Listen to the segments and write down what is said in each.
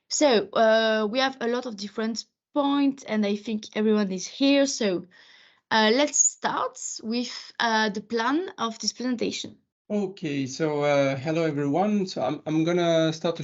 So we have a lot of different points, and I think everyone is here. So let's start with the plan of this presentation. Okay, so hello everyone. So I'm gonna start to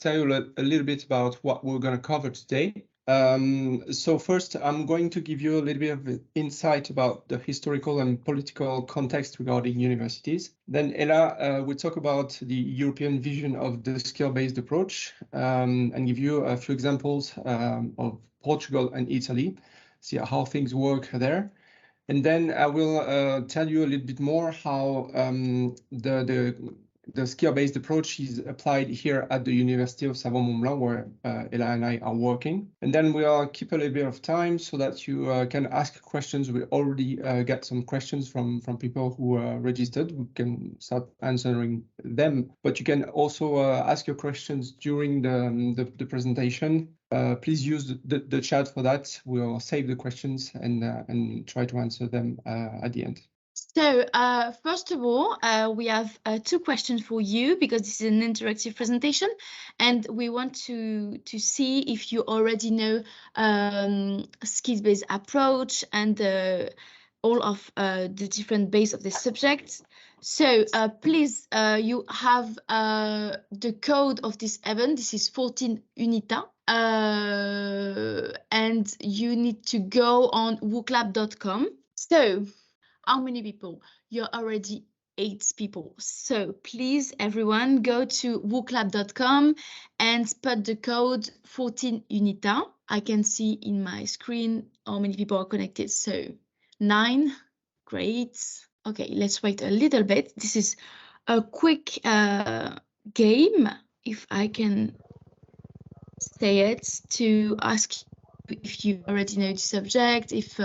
tell you a little bit about what we're gonna cover today. So first, I'm going to give you a little bit of insight about the historical and political context regarding universities. Then Ella will talk about the European vision of the skill-based approach and give you a few examples of Portugal and Italy, see how things work there. And then I will tell you a little bit more how the skill-based approach is applied here at the University of Savoie Mont-Blanc, where Ella and I are working. And then we'll keep a little bit of time so that you can ask questions. We already get some questions from people who are registered. We can start answering them, but you can also ask your questions during the presentation. Please use the chat for that. We'll save the questions and try to answer them at the end. So first of all, we have two questions for you because this is an interactive presentation, and we want to see if you already know skills-based approach and all of the different base of the subject. So please, you have the code of this event. This is 14 Unita. And you need to go on wooclap.com. So how many people? You're already 8 people. So please, everyone, go to wooclap.com and put the code 14 Unita. I can see in my screen how many people are connected. So 9. Great. Okay, let's wait a little bit. This is a quick game, if I can say it, to ask you if you already know the subject, if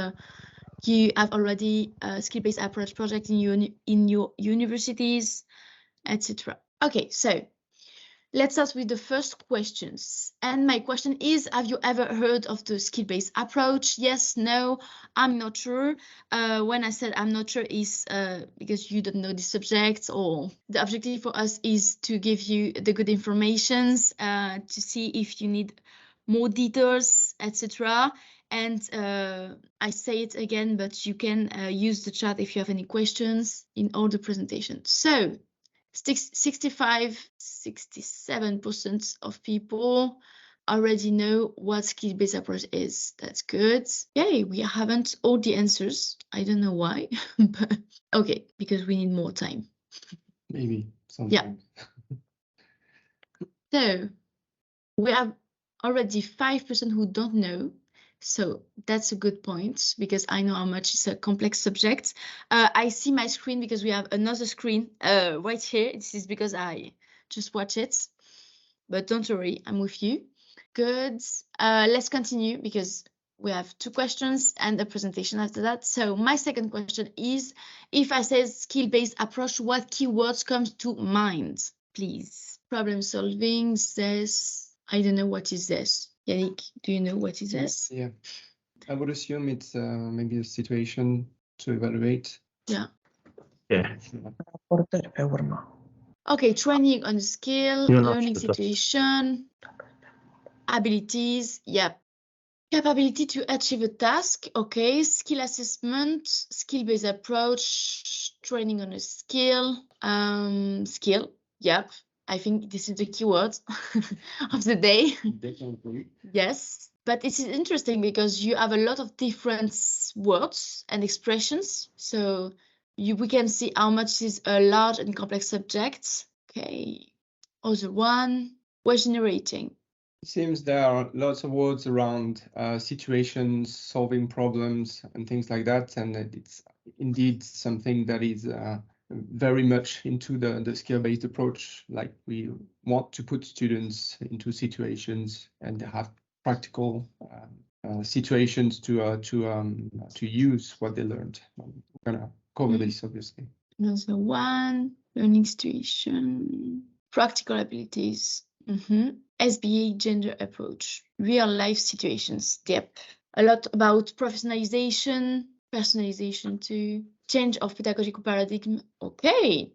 you have already a skill-based approach project in your universities, etc. Okay, so let's start with the first questions. And my question is, have you ever heard of the skill-based approach? Yes, no, I'm not sure. When I said I'm not sure is because you don't know the subject, or the objective for us is to give you the good informations, to see if you need more details, etc. And I say it again, but you can use the chat if you have any questions in all the presentations. So 67% of people already know what skill-based approach is. That's good. Yay, we haven't all the answers. I don't know why, but okay, because we need more time. Maybe sometimes. Yeah. So we have already 5% who don't know. So that's a good point, because I know how much it's a complex subject. I see my screen because we have another screen right here. This is because I just watch it. But don't worry, I'm with you. Good. Let's continue because we have 2 questions and a presentation after that. So my second question is, if I say skill-based approach, what keywords comes to mind, please? Problem solving, this. I don't know what is this. Yannick, do you know what is this? Yeah, I would assume it's maybe a situation to evaluate. Yeah. Yeah. Okay, training on skill, learning situation, abilities, yep. Capability to achieve a task, okay. Skill assessment, skill-based approach, training on a skill, skill, yep. I think this is the keyword of the day. Definitely. Yes, but it is interesting because you have a lot of different words and expressions. So we can see how much is a large and complex subject. Okay, other one, word generating. It seems there are lots of words around situations, solving problems, and things like that, and it's indeed something that is very much into the skill-based approach. Like, we want to put students into situations and have practical situations to use what they learned. We're gonna cover this, obviously. Another one, learning situation, practical abilities. SBA gender approach, real life situations. Yep. A lot about professionalization, personalization too, change of pedagogical paradigm. Okay.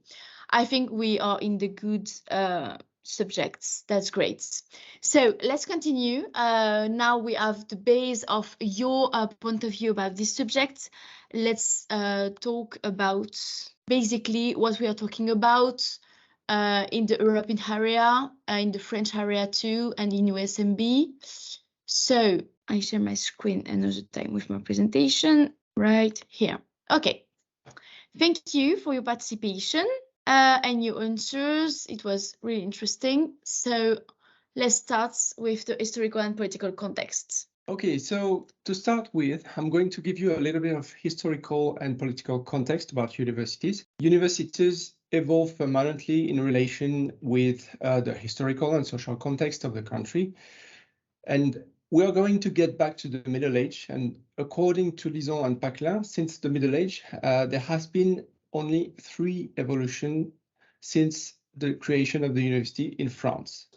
I think we are in the good subjects. That's great. So let's continue. Now we have the base of your point of view about this subject. Let's talk about basically what we are talking about in the European area, in the French area too, and in USMB. So I share my screen another time with my presentation right here. Okay. Thank you for your participation and your answers. It was really interesting. So let's start with the historical and political context. Okay, so to start with, I'm going to give you a little bit of historical and political context about universities. Universities evolve permanently in relation with the historical and social context of the country. And we are going to get back to the Middle Age. And according to Lison and Paclin, since the Middle Age, there has been only 3 evolutions since the creation of the university in France.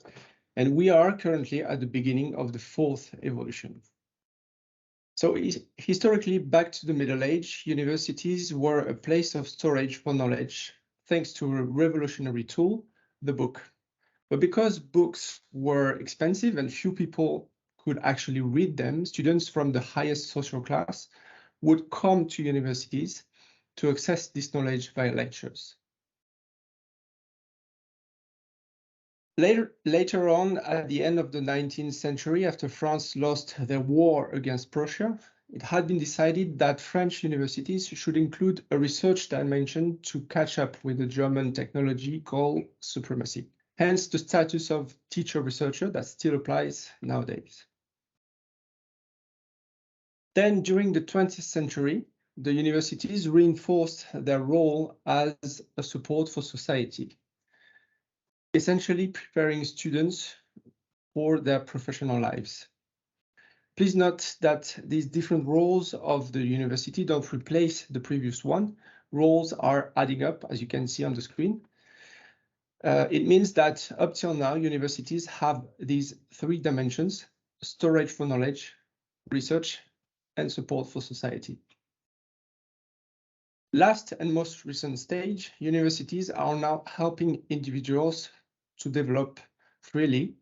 And we are currently at the beginning of the 4th evolution. So historically, back to the Middle Age, universities were a place of storage for knowledge, thanks to a revolutionary tool, the book. But because books were expensive and few people could actually read them, students from the highest social class would come to universities to access this knowledge via lectures. Later on, at the end of the 19th century, after France lost their war against Prussia, it had been decided that French universities should include a research dimension to catch up with the German technology called supremacy. Hence the status of teacher-researcher that still applies nowadays. Then during the 20th century, the universities reinforced their role as a support for society, essentially preparing students for their professional lives. Please note that these different roles of the university don't replace the previous one. Roles are adding up, as you can see on the screen. It means that up till now, universities have these 3 dimensions: storage for knowledge, research, and support for society. Last and most recent stage, universities are now helping individuals to develop freely,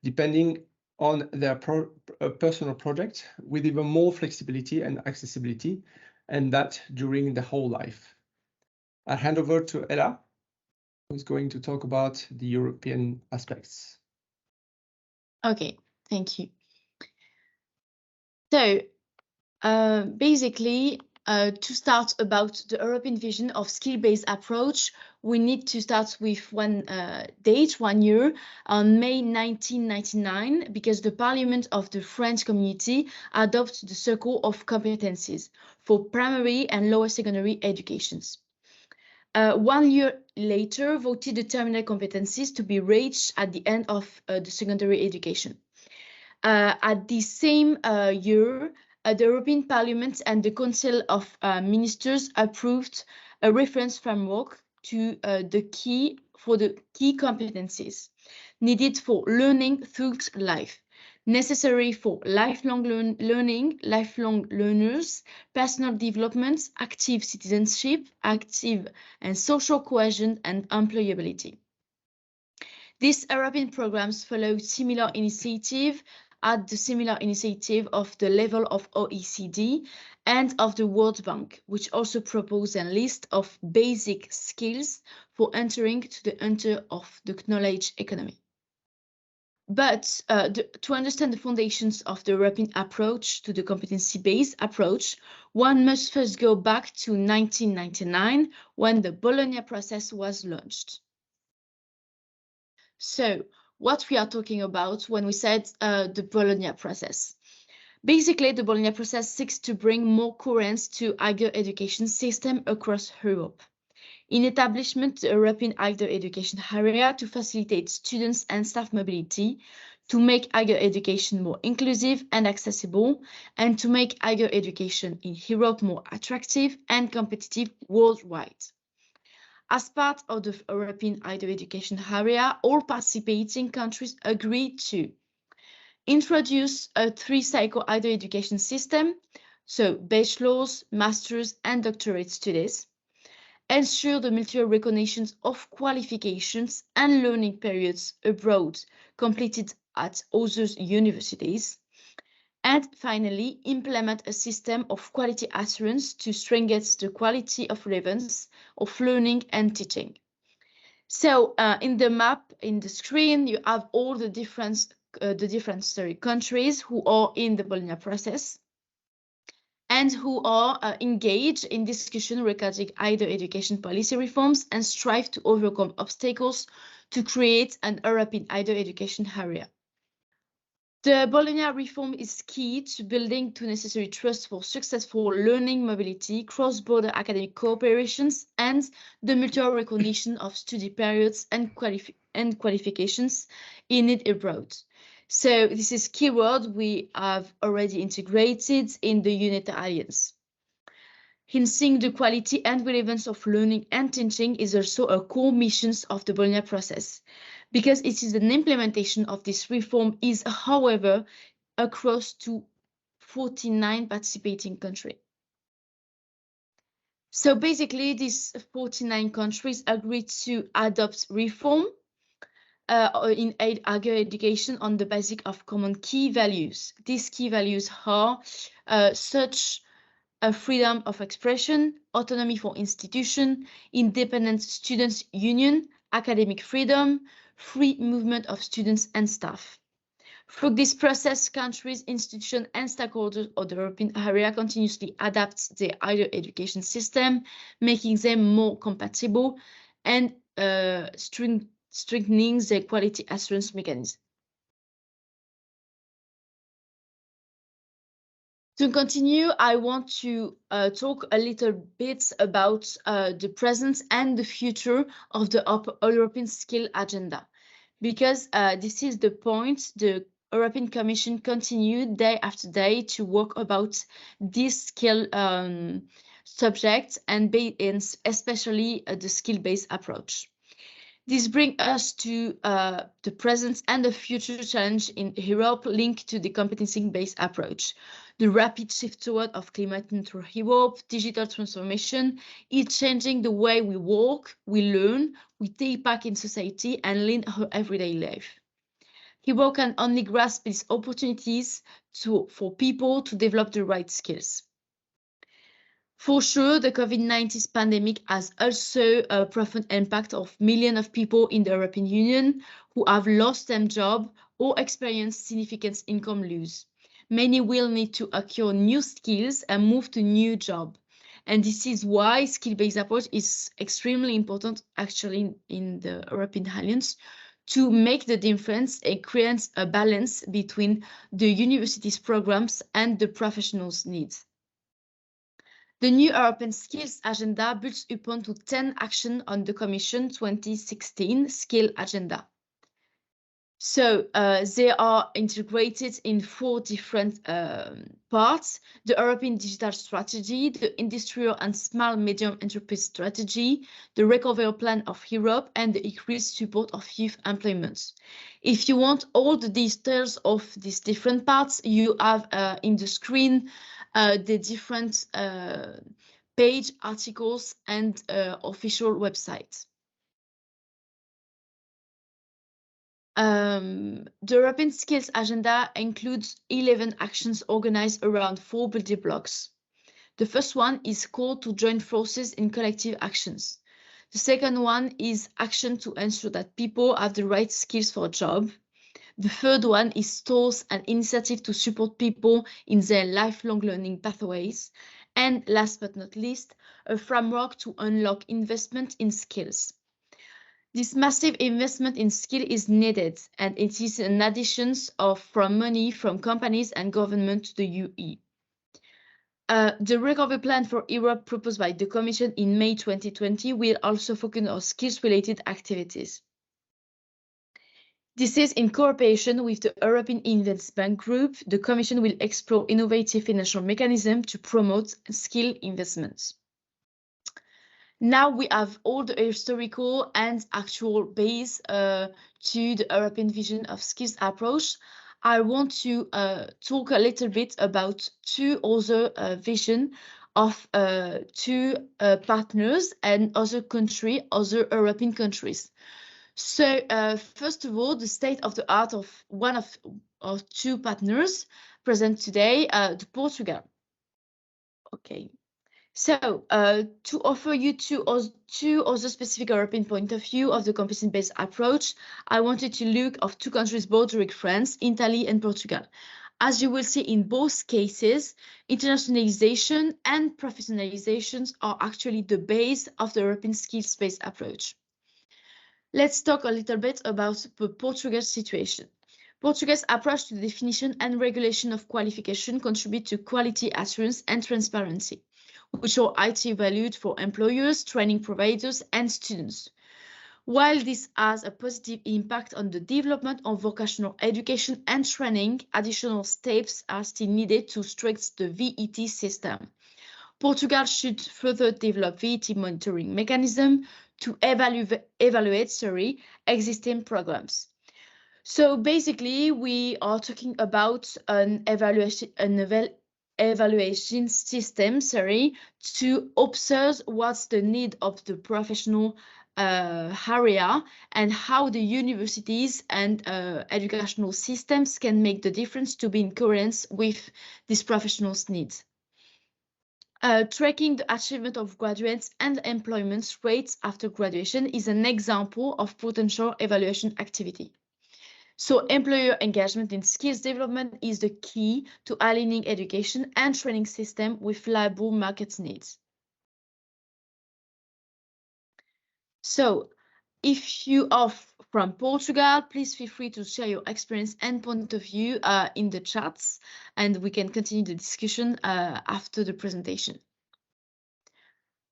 depending on their personal project, with even more flexibility and accessibility, and that during the whole life. I'll hand over to Ella, who's going to talk about the European aspects. Okay, thank you. So basically, to start about the European vision of skill-based approach, we need to start with one date, 1 year, on May 1999, because the Parliament of the French Community adopted the Circle of Competencies for primary and lower secondary educations. 1 year later, voted the terminal competencies to be reached at the end of the secondary education. At the same year, the European Parliament and the Council of Ministers approved a reference framework to the key competencies needed for learning through life, necessary for lifelong learning, lifelong learners, personal development, active citizenship, active and social cohesion, and employability. These European programs follow similar initiative at the similar initiative of the level of OECD and of the World Bank, which also propose a list of basic skills for entering to the enter of the knowledge economy. But to understand the foundations of the European approach to the competency-based approach, one must first go back to 1999, when the Bologna process was launched. So what we are talking about when we said the Bologna process. Basically, the Bologna process seeks to bring more coherence to higher education system across Europe. In establishment, the European higher education area to facilitate students and staff mobility, to make higher education more inclusive and accessible, and to make higher education in Europe more attractive and competitive worldwide. As part of the European higher education area, all participating countries agreed to introduce a 3-cycle higher education system, so bachelor's, master's, and doctorate studies, ensure the mutual recognition of qualifications and learning periods abroad completed at other universities, and finally, implement a system of quality assurance to strengthen the quality of relevance of learning and teaching. So in the map, in the screen, you have all the different countries who are in the Bologna process and who are engaged in discussion regarding higher education policy reforms and strive to overcome obstacles to create an European higher education area. The Bologna reform is key to building the necessary trust for successful learning mobility, cross-border academic cooperations, and the mutual recognition of study periods and qualifications in it abroad. So this is keyword we have already integrated in the Unita Alliance. Enhancing the quality and relevance of learning and teaching is also a core mission of the Bologna process, because it is an implementation of this reform is, however, across to 49 participating countries. So basically, these 49 countries agreed to adopt reform in higher education on the basis of common key values. These key values are such a freedom of expression, autonomy for institution, independent students' union, academic freedom, free movement of students and staff. Through this process, countries, institutions, and stakeholders of the European area continuously adapt their higher education system, making them more compatible and strengthening their quality assurance mechanism. To continue, I want to talk a little bit about the present and the future of the European Skill Agenda, because this is the point the European Commission continued day after day to work about this skill subject and especially the skill-based approach. This brings us to the present and the future challenge in Europe linked to the competency-based approach. The rapid shift toward of climate neutral Europe, digital transformation is changing the way we work, we learn, we take part in society and lead our everyday life. Europe can only grasp these opportunities for people to develop the right skills. For sure, the COVID-19 pandemic has also a profound impact of millions of people in the European Union who have lost their job or experienced significant income loss. Many will need to acquire new skills and move to new job. And this is why skill-based approach is extremely important actually in the European Alliance to make the difference and create a balance between the university's programs and the professionals' needs. The new European Skills Agenda builds upon 10 actions on the Commission 2016 Skill Agenda. So they are integrated in 4 different parts: the European Digital Strategy, the Industrial and Small Medium Enterprise Strategy, the Recovery Plan of Europe, and the increased support of youth employment. If you want all the details of these different parts, you have in the screen the different page, articles, and official websites. The European Skills Agenda includes 11 actions organized around 4 building blocks. The first one is call to join forces in collective actions. The second one is action to ensure that people have the right skills for a job. The third one is tools and initiative to support people in their lifelong learning pathways. And last but not least, a framework to unlock investment in skills. This massive investment in skill is needed, and it is an addition from money from companies and government to the UE. The recovery plan for Europe proposed by the Commission in May 2020 will also focus on skills-related activities. This is in cooperation with the European Investment Group. The Commission will explore innovative financial mechanisms to promote skill investments. Now we have all the historical and actual base to the European vision of skills approach. I want to talk a little bit about 2 other visions of two partners and other European countries. So first of all, the state of the art of one of two partners present today, the Portugal. Okay. So to offer you two other specific European point of view of the competency-based approach, I wanted to look at two countries bordering France, Italy and Portugal. As you will see in both cases, internationalization and professionalizations are actually the base of the European skills-based approach. Let's talk a little bit about the Portugal situation. Portugal's approach to the definition and regulation of qualification contribute to quality assurance and transparency, which are highly valued for employers, training providers, and students. While this has a positive impact on the development of vocational education and training, additional steps are still needed to strengthen the VET system. Portugal should further develop VET monitoring mechanism to evaluate existing programs. So basically, we are talking about an evaluation system, to observe what's the need of the professional area and how the universities and educational systems can make the difference to be in coherence with these professionals' needs. Tracking the achievement of graduates and employment rates after graduation is an example of potential evaluation activity. So employer engagement in skills development is the key to aligning education and training system with labor market needs. So if you are from Portugal, please feel free to share your experience and point of view in the chats, and we can continue the discussion after the presentation.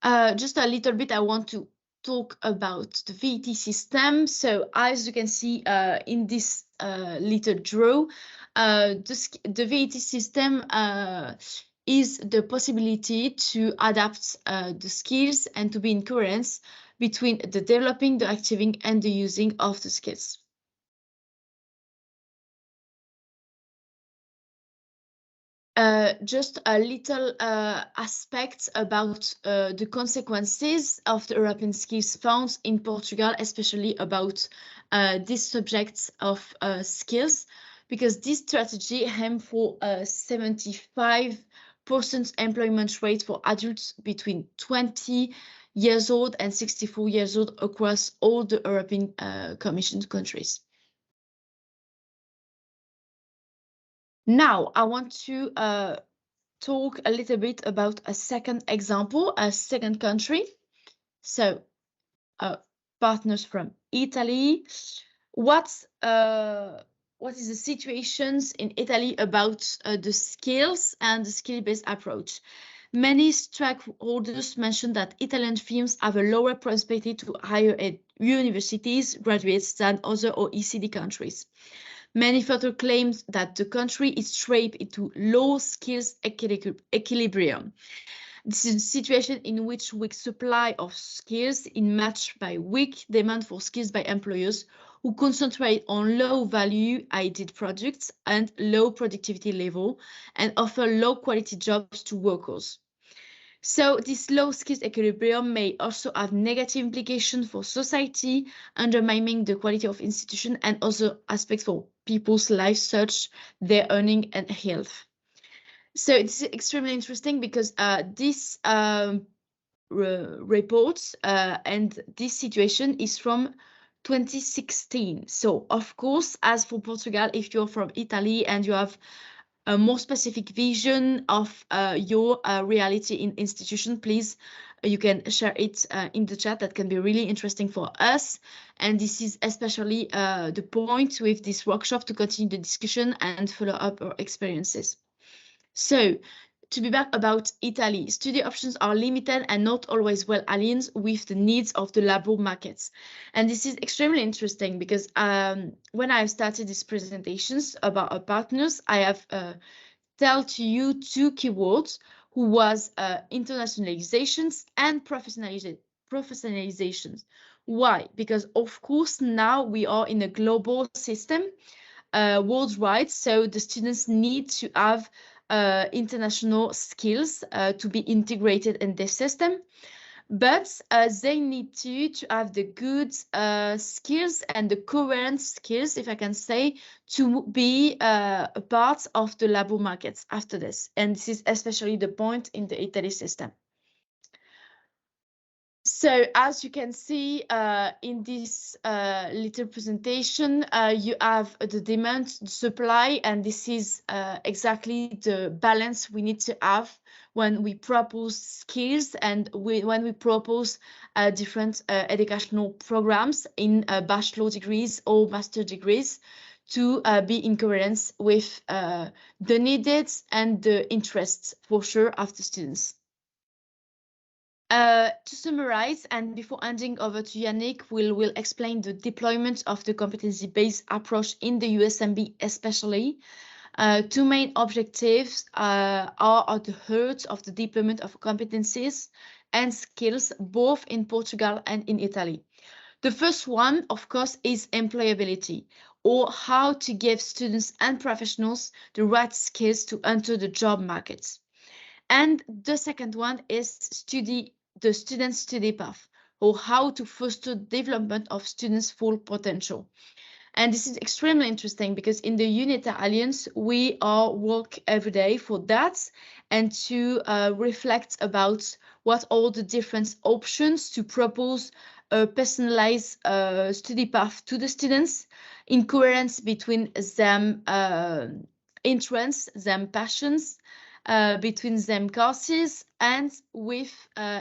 Just a little bit, I want to talk about the VET system. So as you can see in this little draw, the VET system is the possibility to adapt the skills and to be in coherence between the developing, the achieving, and the using of the skills. Just a little aspect about the consequences of the European Skills Funds in Portugal, especially about this subject of skills, because this strategy aims for a 75% employment rate for adults between 20 years old and 64 years old across all the European Commission countries. Now, I want to talk a little bit about a second example, a second country. So, partners from Italy. What is the situations in Italy about the skills and the skill-based approach? Many stakeholders mentioned that Italian firms have a lower prospective to higher ed universities graduates than other OECD countries. Many further claims that the country is trapped into low skills equilibrium. This is a situation in which weak supply of skills is matched by weak demand for skills by employers who concentrate on low value added products and low productivity level and offer low quality jobs to workers. So this low skills equilibrium may also have negative implications for society, undermining the quality of institution and other aspects for people's lives, such their earning and health. So it's extremely interesting because this report and this situation is from 2016. So of course, as for Portugal, if you're from Italy and you have a more specific vision of your reality in institution, please, you can share it in the chat. That can be really interesting for us. And this is especially the point with this workshop to continue the discussion and follow up our experiences. So to be back about Italy, study options are limited and not always well aligned with the needs of the labor markets. And this is extremely interesting because when I started these presentations about our partners, I have told to you two keywords, who was internationalizations and professionalizations. Why? Because of course now we are in a global system worldwide, so the students need to have international skills to be integrated in this system. But they need to have the good skills and the current skills, if I can say, to be a part of the labor markets after this. And this is especially the point in the Italy system. So as you can see in this little presentation, you have the demand, the supply, and this is exactly the balance we need to have when we propose skills and when we propose different educational programs in bachelor degrees or master degrees to be in coherence with the needed and the interests for sure of the students. To summarize, and before handing over to Yannick, we'll explain the deployment of the competency-based approach in the USMB especially. Two main objectives are at the heart of the deployment of competencies and skills, both in Portugal and in Italy. The first one, of course, is employability, or how to give students and professionals the right skills to enter the job market. And the second one is the student study path, or how to foster development of students' full potential. And this is extremely interesting because in the Unita Alliance, we all work every day for that and to reflect about what are the different options to propose a personalized study path to the students in coherence between them interests, them passions, between them courses and with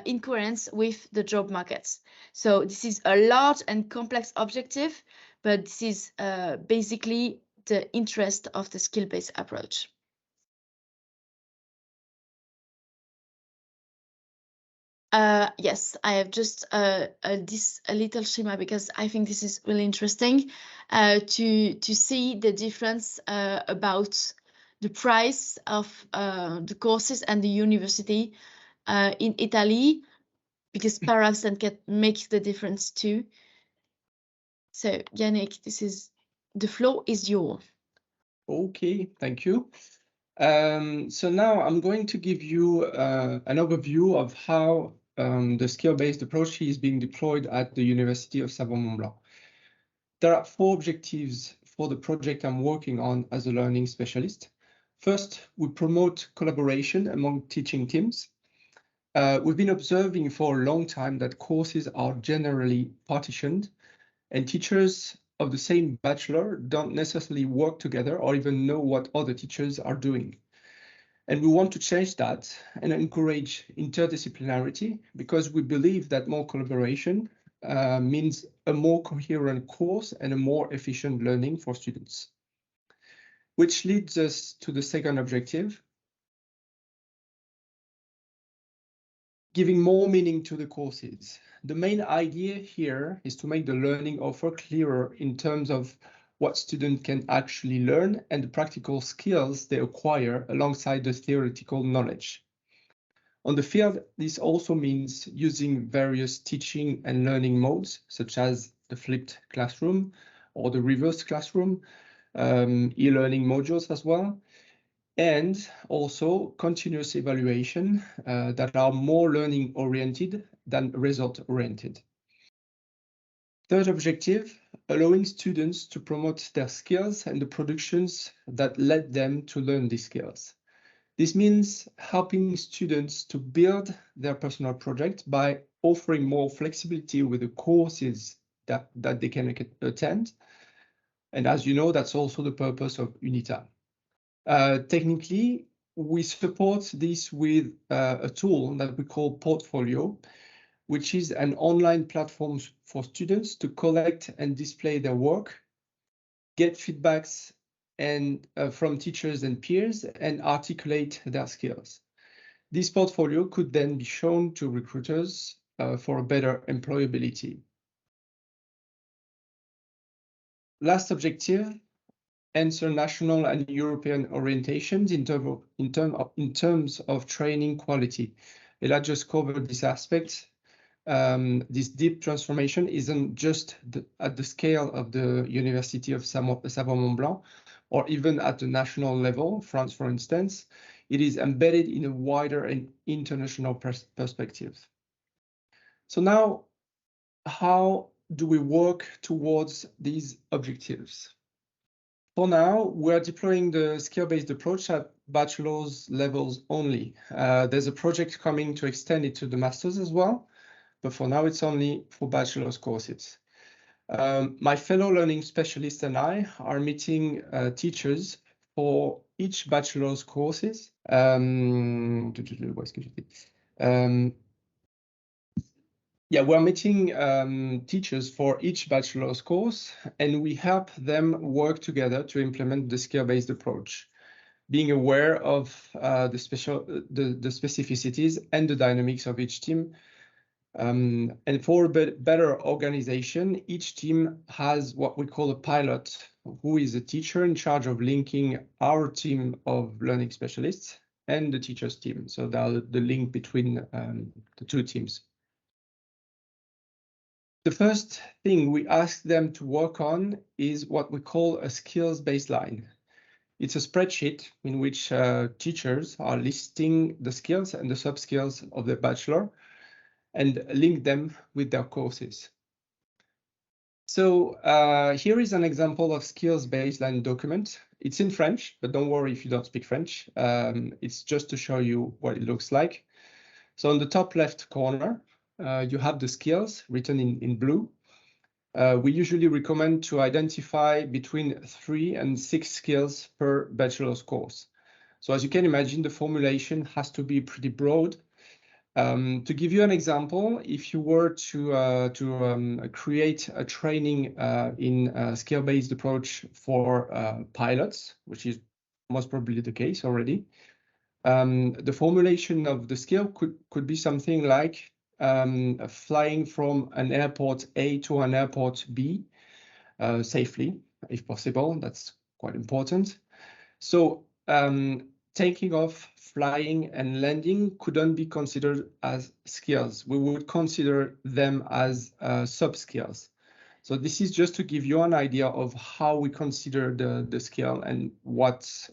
in coherence with the job markets. So this is a large and complex objective, but this is basically the interest of the skill-based approach. Yes, I have just this a little schema because I think this is really interesting to see the difference about the price of the courses and the university in Italy, because perhaps that can make the difference too. So Yannick, the floor is yours. Okay, thank you. So now I'm going to give you an overview of how the skill-based approach is being deployed at the University of Savoie Mont-Blanc. There are 4 objectives for the project I'm working on as a learning specialist. First, we promote collaboration among teaching teams. We've been observing for a long time that courses are generally partitioned and teachers of the same bachelor don't necessarily work together or even know what other teachers are doing. And we want to change that and encourage interdisciplinarity because we believe that more collaboration means a more coherent course and a more efficient learning for students. Which leads us to the second objective, giving more meaning to the courses. The main idea here is to make the learning offer clearer in terms of what students can actually learn and the practical skills they acquire alongside the theoretical knowledge. On the field, this also means using various teaching and learning modes, such as the flipped classroom or the reverse classroom, e-learning modules as well, and also continuous evaluation that are more learning-oriented than result-oriented. Third objective, allowing students to promote their skills and the productions that led them to learn these skills. This means helping students to build their personal project by offering more flexibility with the courses that they can attend. And as you know, that's also the purpose of Unita. Technically, we support this with a tool that we call Portfolio, which is an online platform for students to collect and display their work, get feedbacks and from teachers and peers, and articulate their skills. This portfolio could then be shown to recruiters for a better employability. Last objective, answer national and European orientations in terms of training quality. Ella just covered this aspect. This deep transformation isn't just at the scale of the University of Savoie Mont-Blanc, or even at the national level, France, for instance. it is embedded in a wider and international perspective. So now, how do we work towards these objectives? For now, we're deploying the skill-based approach at bachelor's levels only. There's a project coming to extend it to the master's as well, but for now it's only for bachelor's courses. My fellow learning specialists and I are meeting teachers for each bachelor's courses. We're meeting teachers for each bachelor's course, and we help them work together to implement the skill-based approach, being aware of the specificities and the dynamics of each team. And for a better organization, each team has what we call a pilot, who is a teacher in charge of linking our team of learning specialists and the teacher's team. So the link between the two teams. The first thing we ask them to work on is what we call a skills baseline. It's a spreadsheet in which teachers are listing the skills and the sub-skills of their bachelor and link them with their courses. So here is an example of skills baseline document. It's in French, but don't worry if you don't speak French. It's just to show you what it looks like. So on the top left corner, you have the skills written in blue. We usually recommend to identify between 3 and 6 skills per bachelor's course. So as you can imagine, the formulation has to be pretty broad. To give you an example, if you were to create a training in a skill-based approach for pilots, which is most probably the case already, the formulation of the skill could be something like flying from an airport A to an airport B safely, if possible. That's quite important. So taking off, flying, and landing couldn't be considered as skills. We would consider them as sub-skills. So this is just to give you an idea of how we consider the skill and what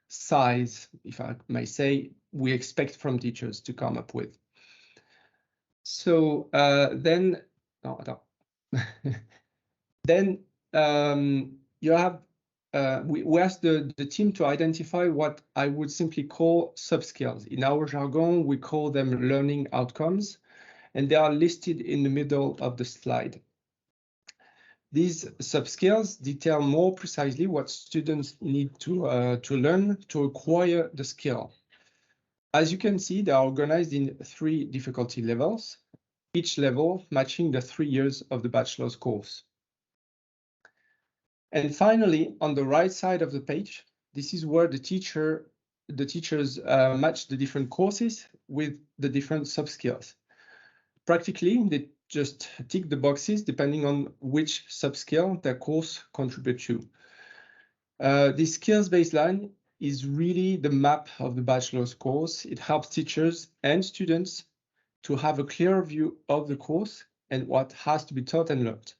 size, if I may say, we expect from teachers to come up with. So then you have, we asked the team to identify what I would simply call sub-skills. In our jargon, we call them learning outcomes, and they are listed in the middle of the slide. These sub-skills detail more precisely what students need to learn to acquire the skill. As you can see, they are organized in 3 difficulty levels, each level matching the 3 years of the bachelor's course. And finally, on the right side of the page, this is where the teachers match the different courses with the different sub-skills. Practically, they just tick the boxes depending on which sub-skill their course contributes to. This skills baseline is really the map of the bachelor's course. It helps teachers and students to have a clear view of the course and what has to be taught and learned.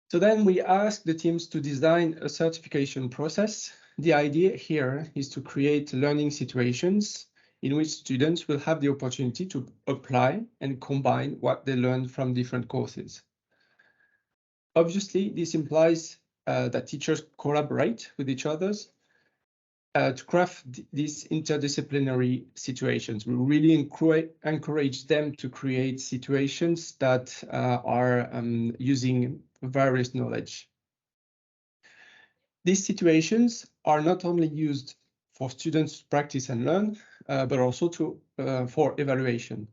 So then we ask the teams to design a certification process. The idea here is to create learning situations in which students will have the opportunity to apply and combine what they learned from different courses. Obviously, this implies that teachers collaborate with each other to craft these interdisciplinary situations. We really encourage them to create situations that are using various knowledge. These situations are not only used for students to practice and learn, but also for evaluation.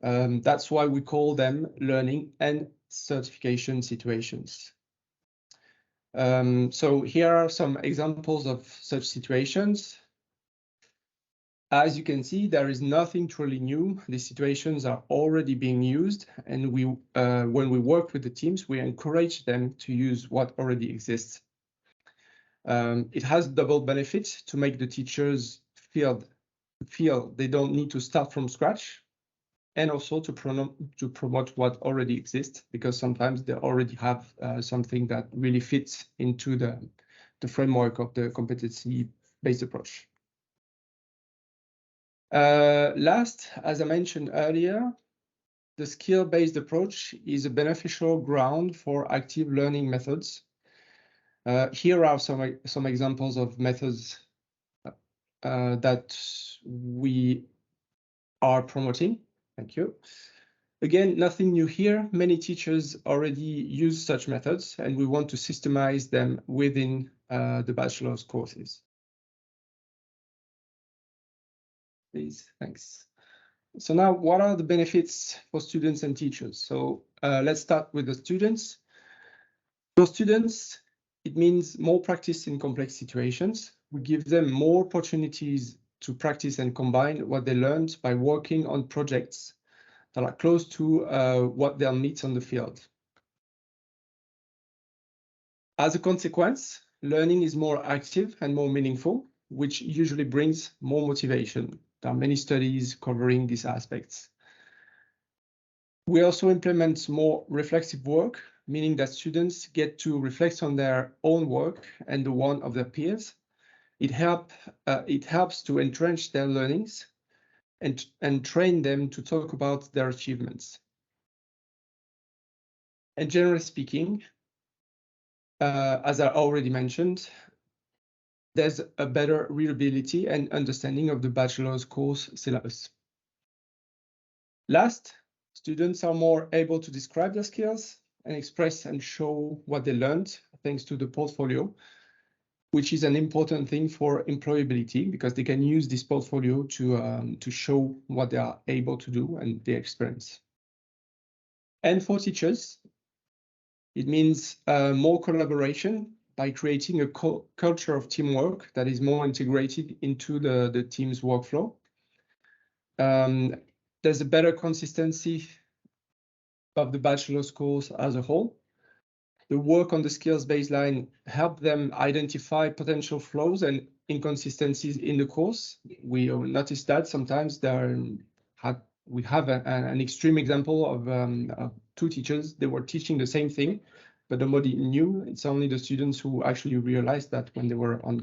That's why we call them learning and certification situations. So here are some examples of such situations. As you can see, there is nothing truly new. These situations are already being used, and when we work with the teams, we encourage them to use what already exists. It has double benefits to make the teachers feel they don't need to start from scratch, and also to promote what already exists, because sometimes they already have something that really fits into the the framework of the competency-based approach. Last, as I mentioned earlier, the skill-based approach is a beneficial ground for active learning methods. Here are some examples of methods that we are promoting. Thank you. Again, nothing new here. Many teachers already use such methods, and we want to systemize them within the bachelor's courses. Please, thanks. So now, what are the benefits for students and teachers? So let's start with the students. For students, it means more practice in complex situations. We give them more opportunities to practice and combine what they learned by working on projects that are close to what they'll meet on the field. As a consequence, learning is more active and more meaningful, which usually brings more motivation. There are many studies covering these aspects. We also implement more reflexive work, meaning that students get to reflect on their own work and the one of their peers. It helps to entrench their learnings and train them to talk about their achievements. And generally speaking, as I already mentioned, there's a better readability and understanding of the bachelor's course syllabus. Last, students are more able to describe their skills and express and show what they learned thanks to the portfolio, which is an important thing for employability because they can use this portfolio to show what they are able to do and their experience. And for teachers, it means more collaboration by creating a culture of teamwork that is more integrated into the team's workflow. There's a better consistency of the bachelor's course as a whole. The work on the skills baseline help them identify potential flaws and inconsistencies in the course. We notice that sometimes we have an extreme example of two teachers. They were teaching the same thing, but nobody knew. It's only the students who actually realized that when they were on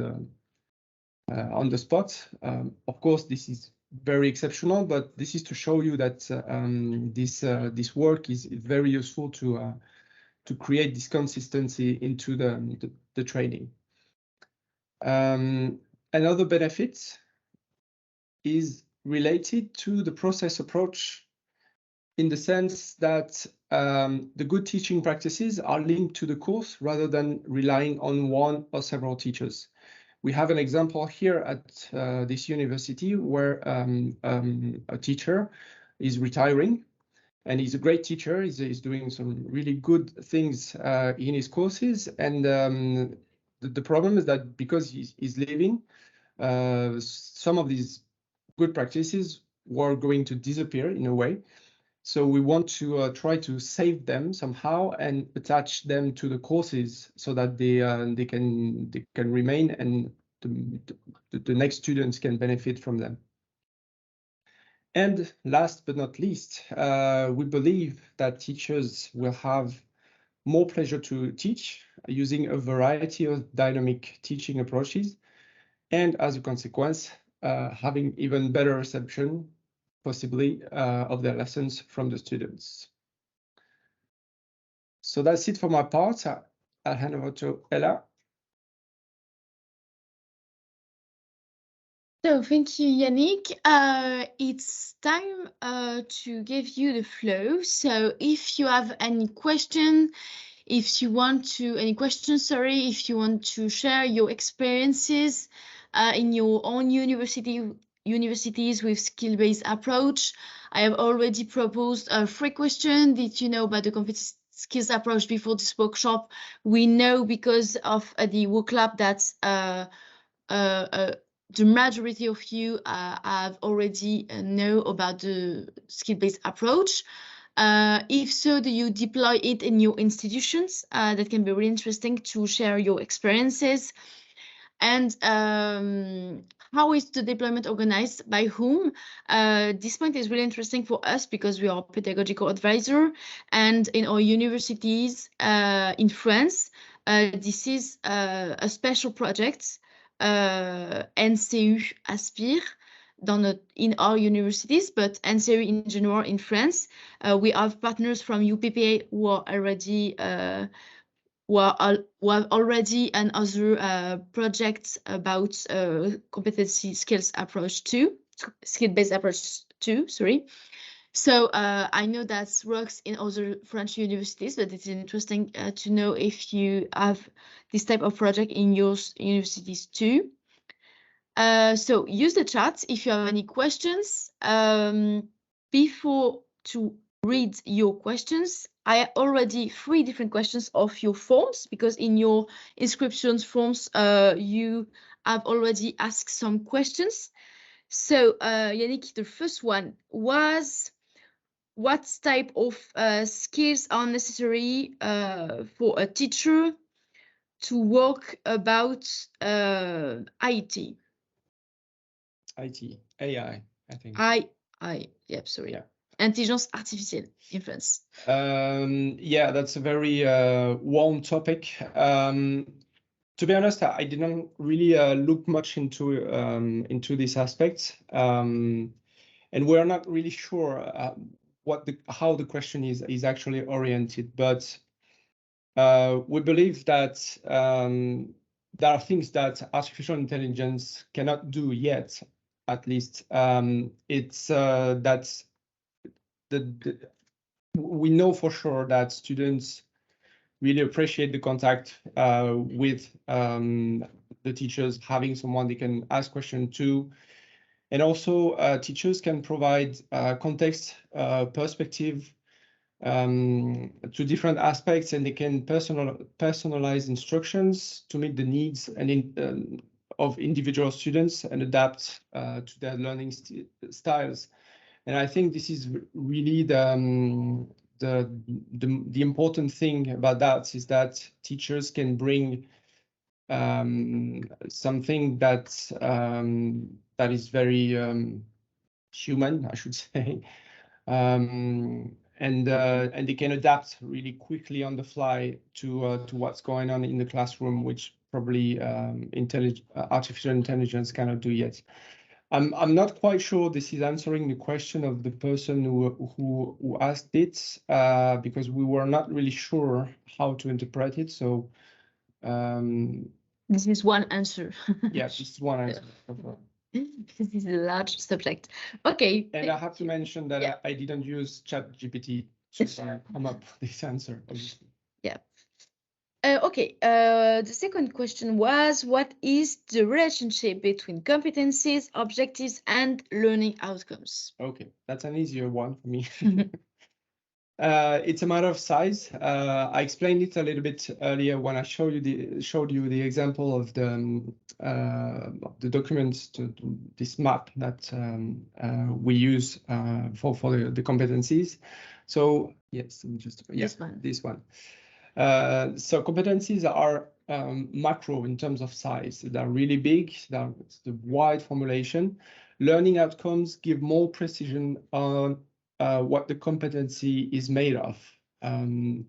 the spot. Of course, this is very exceptional, but this is to show you that this work is very useful to create this consistency into the training. Another benefit is related to the process approach in the sense that the good teaching practices are linked to the course rather than relying on one or several teachers. We have an example here at this university where a teacher is retiring, and he's a great teacher. He's doing some really good things in his courses. And the problem is that because he's leaving, some of these good practices were going to disappear in a way. So we want to try to save them somehow and attach them to the courses so that they can remain and the next students can benefit from them. And last but not least, we believe that teachers will have more pleasure to teach using a variety of dynamic teaching approaches, and as a consequence, having even better reception, possibly, of their lessons from the students. So that's it for my part. I'll hand over to Ella. So thank you, Yannick. It's time to give you the flow. So if you have any questions, if you want to share your experiences in your own universities with skill-based approach. I have already proposed 3 questions. Did you know about the competence skills approach before this workshop? We know because of the Wooclap that the majority of you have already know about the skill-based approach. If so, do you deploy it in your institutions? That can be really interesting to share your experiences. And how is the deployment organized? By whom? This point is really interesting for us because we are pedagogical advisor, and in our universities in France, This is a special project, NCU Aspire, in our universities, but NCU in general in France. We have partners from UPPA who are already who have already and other projects about competency skills approach too, skill-based approach too, sorry. So I know that works in other French universities, but it's interesting to know if you have this type of project in your universities too. So use the chat if you have any questions. Before to read your questions, I already 3 different questions of your forms, because in your inscriptions forms, you have already asked some questions. So Yannick, the first one was, what type of skills are necessary for a teacher to work about IT? IT, AI, I think. Yep, sorry. Yeah. Intelligence artificielle in France. Yeah, that's a very warm topic. To be honest, I didn't really look much into this aspect, and we're not really sure how the question is actually oriented. But we believe that there are things that artificial intelligence cannot do yet. At least it's that we know for sure that students really appreciate the contact with the teachers, having someone they can ask questions to. And also teachers can provide context, perspective to different aspects, and they can personalize instructions to meet the needs and of individual students and adapt to their learning styles. And I think this is really the important thing about that, is that teachers can bring something that is very human, I should say, and they can adapt really quickly on the fly to what's going on in the classroom, which probably artificial intelligence cannot do yet. I'm not quite sure this is answering the question of the person who asked it, because we were not really sure how to interpret it. So this is one answer. Yeah, this is one answer. Because this is a large subject. Okay. And I have to mention that yeah. I didn't use ChatGPT to come up with this answer, obviously. Yeah. Okay, the second question was, what is the relationship between competencies, objectives, and learning outcomes? Okay, that's an easier one for me. It's a matter of size. I explained it a little bit earlier when I showed you the example of the document, this map that we use for the competencies. So yes, this one. So competencies are macro in terms of size. They're really big. It's the wide formulation. Learning outcomes give more precision on what the competency is made of. And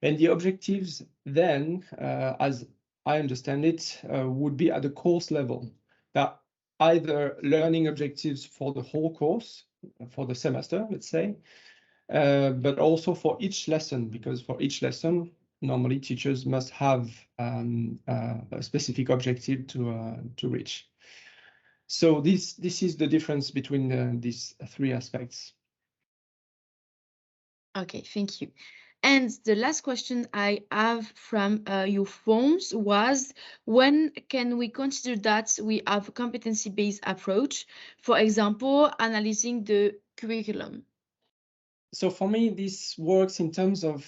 the objectives then, as I understand it, would be at the course level. That either learning objectives for the whole course, for the semester, let's say, but also for each lesson, because for each lesson, normally teachers must have a specific objective to reach. So this is the difference between these 3 aspects. Okay, thank you. And the last question I have from your forms was, when can we consider that we have a competency-based approach, for example, analyzing the curriculum? So for me, this works in terms of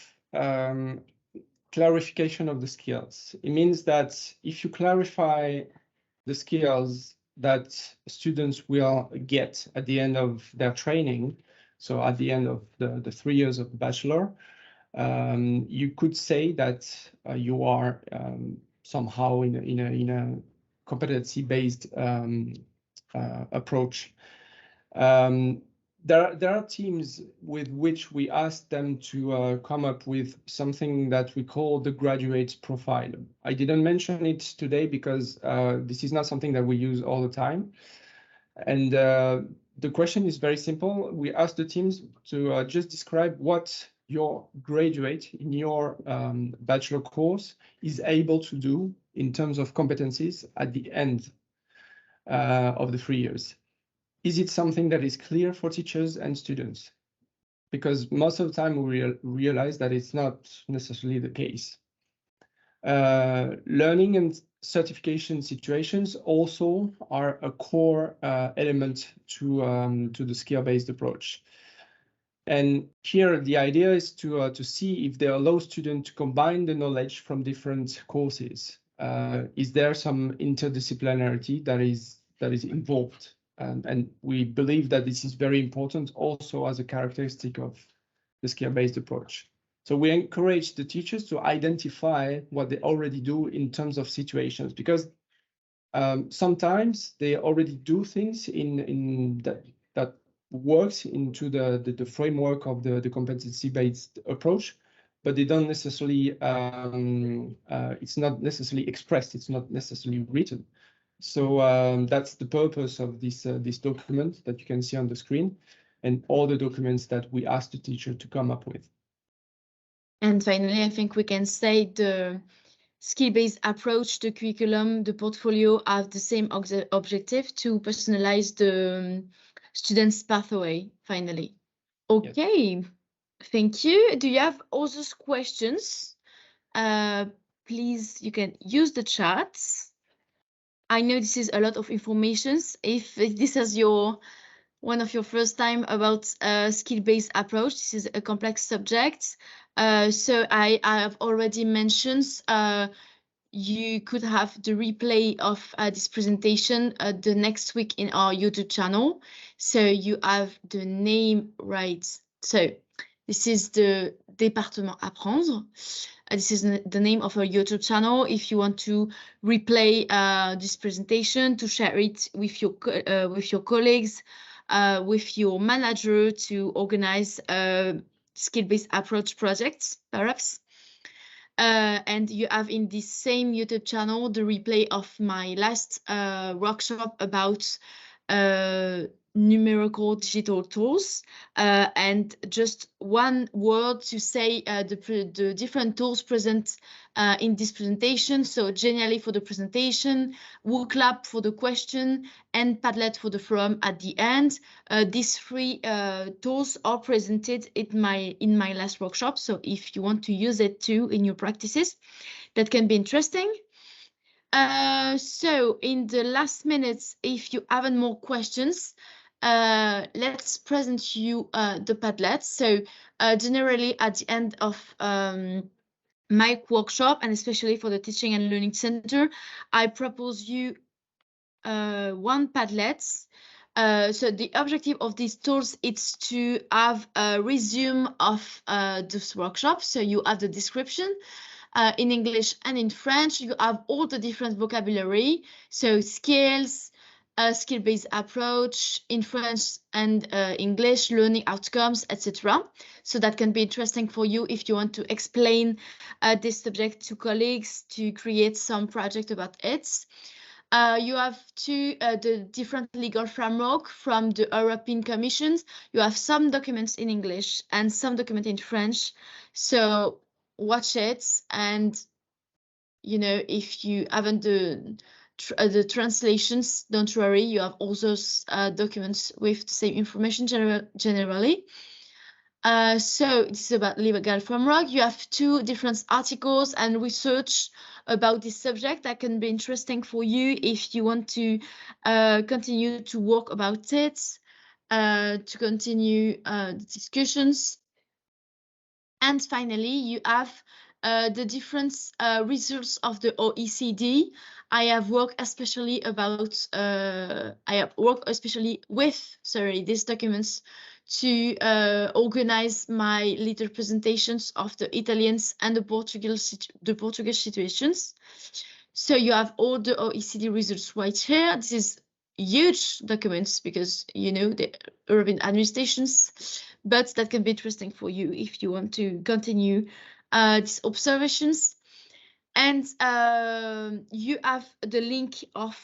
clarification of the skills. It means that if you clarify the skills that students will get at the end of their training, so at the end of the 3 years of bachelor, you could say that you are somehow in a competency-based approach. there are teams with which we ask them to come up with something that we call the graduate profile. I didn't mention it today because this is not something that we use all the time. And the question is very simple. We ask the teams to just describe what your graduate in your bachelor course is able to do in terms of competencies at the end of the 3 years. Is it something that is clear for teachers and students? Because most of the time we realize that it's not necessarily the case. Learning and certification situations also are a core element to the skill-based approach. And here the idea is to see if they allow students to combine the knowledge from different courses. Is there some interdisciplinarity that is involved? And we believe that this is very important also as a characteristic of the skill-based approach. So we encourage the teachers to identify what they already do in terms of situations, because sometimes they already do things in that works into the framework of the competency-based approach, but they don't necessarily, it's not necessarily expressed, it's not necessarily written. So that's the purpose of this document that you can see on the screen, and all the documents that we ask the teacher to come up with. And finally, I think we can say the skill-based approach, the curriculum, the portfolio have the same objective to personalize the student's pathway, finally. Okay, yes. Thank you. Do you have other questions? Please, you can use the chat. I know this is a lot of information. If this is one of your first time about skill-based approach, this is a complex subject. So I have already mentioned you could have the replay of this presentation the next week in our YouTube channel. So you have the name right. So this is the Département APPRENDRE. This is the name of our YouTube channel. If you want to replay this presentation, to share it with your colleagues, with your manager, to organize skill-based approach projects, perhaps. And you have in this same YouTube channel the replay of my last workshop about numerical digital tools, and just one word to say the different tools present in this presentation. So generally for the presentation, Wooclap for the question, and Padlet for the forum at the end. These three tools are presented in my last workshop. So if you want to use it too in your practices, that can be interesting. So in the last minutes, if you haven't more questions, let's present you the Padlet. So generally at the end of my workshop, and especially for the Teaching and Learning Center, I propose you one Padlet. So the objective of these tools is to have a resume of this workshop. So you have the description in English and in French. You have all the different vocabulary, so skills, skill-based approach in French and English, learning outcomes, etc. So that can be interesting for you if you want to explain this subject to colleagues, to create some project about it. You have the different legal framework from the European Commission. You have some documents in English and some documents in French. So watch it, and if you haven't the translations, don't worry, you have all those documents with the same information generally. So this is about legal framework. You have two different articles and research about this subject that can be interesting for you if you want to continue to work about it, to continue the discussions. And finally, you have the different results of the OECD. I have worked especially with these documents to organize my little presentations of the Italians and the Portuguese situations. So you have all the OECD results right here. This is huge documents because, you know, the European administrations, but that can be interesting for you if you want to continue these observations. And you have the link of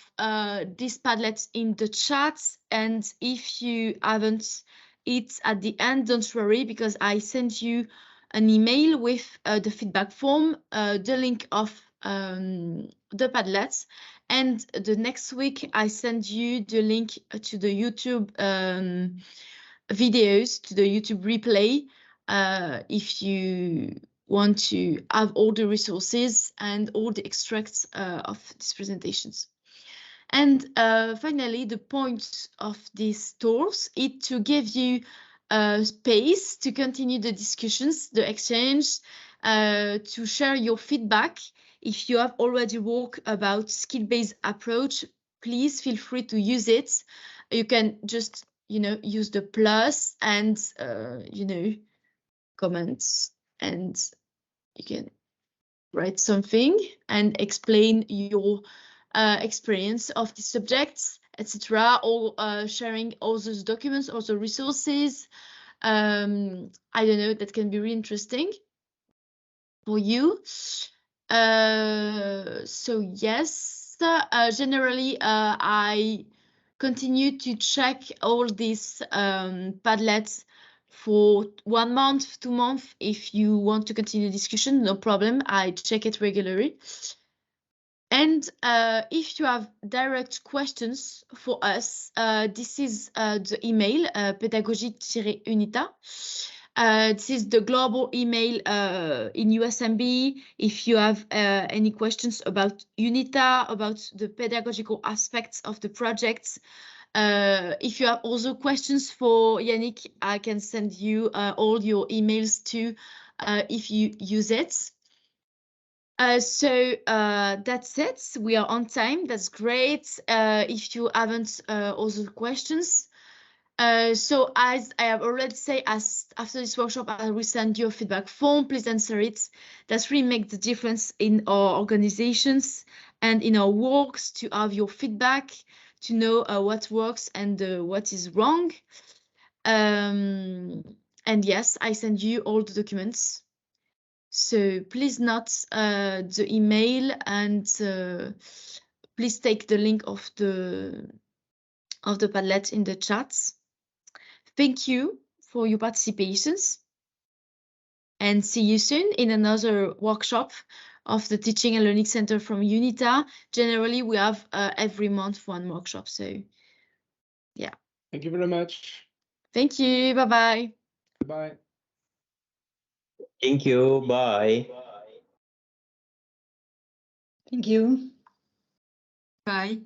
this Padlet in the chat. And if you haven't it at the end, don't worry, because I sent you an email with the feedback form, the link of the Padlet. And the next week, I send you the link to the YouTube videos, to the YouTube replay, if you want to have all the resources and all the extracts of these presentations. And finally, the point of these tools is to give you space to continue the discussions, the exchange, to share your feedback. If you have already worked about skill-based approach, please feel free to use it. You can just, you know, use the plus and, you know, comments, and you can write something and explain your experience of the subjects, etc., or sharing all those documents, all the resources. I don't know, that can be really interesting for you. So yes, generally I continue to check all these Padlets for 1 month, 2 months. If you want to continue discussion, no problem, I check it regularly. And if you have direct questions for us, this is the email, pedagogique-unita. This is the global email in USMB. If you have any questions about Unita, about the pedagogical aspects of the projects, if you have also questions for Yannick, I can send you all your emails too if you use it. So that's it. We are on time. That's great. If you haven't other questions. So as I have already said, as after this workshop, I will send you a feedback form. Please answer it. That really makes the difference in our organizations and in our works, to have your feedback, to know what works and what is wrong. And yes, I send you all the documents. So please note the email, and please take the link of the Padlet in the chat. Thank you for your participations, and see you soon in another workshop of the Teaching and Learning Center from Unita. Generally, we have every month 1 workshop. So yeah. Thank you very much. Thank you. Bye-bye. Bye. Thank you. Bye. Thank you. Bye.